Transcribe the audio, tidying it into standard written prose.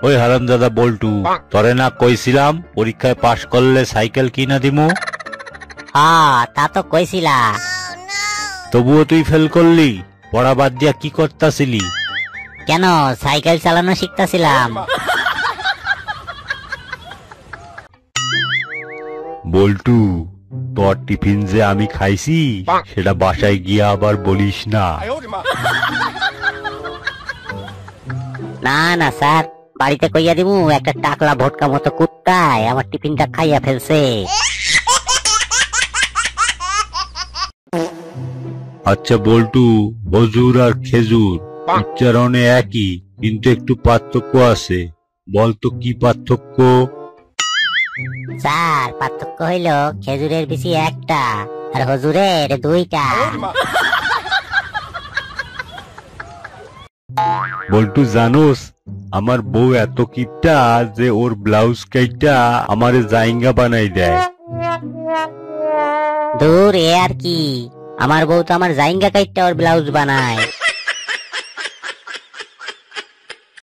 ওই হারামজাদা বল্টু, তরে না কইছিলাম পরীক্ষায় পাশ করলে সাইকেল কিনা দিমু? তা তো কইছিলা। তবুও তুই ফেল করলি। পড়া বাদ দিয়া কি করতাছিলি? কেন, সাইকেল চালানো শিখতাছিলাম। বল্টু, তোর টিফিন যে আমি খাইছি সেটা বাসায় গিয়া আবার বলিস না। না না স্যার, বাড়িতে কইয়া দিমু একটা টাকলা ভটকা মতো কুত্তায় আমার টিফিনটা খাইয়া ফেলছে। আচ্ছা বল্টু, হজুর আর খেজুর উচ্চারণে একই, কিন্তু একটু পার্থক্য আছে। বলতো কি পার্থক্য? স্যার, পার্থক্য হইল খেজুরের বিচি একটা আর হজুরের দুইটা। বল্টু জানোস, আমার বউ এত কিপটা যে ওর ব্লাউজ কাইটা আমারে জাইঙ্গা বানাই দেয়। দূর, এ আর কি, আমার বউ তো আমার জাইঙ্গা কাইটটা ওর ব্লাউজ বানায়।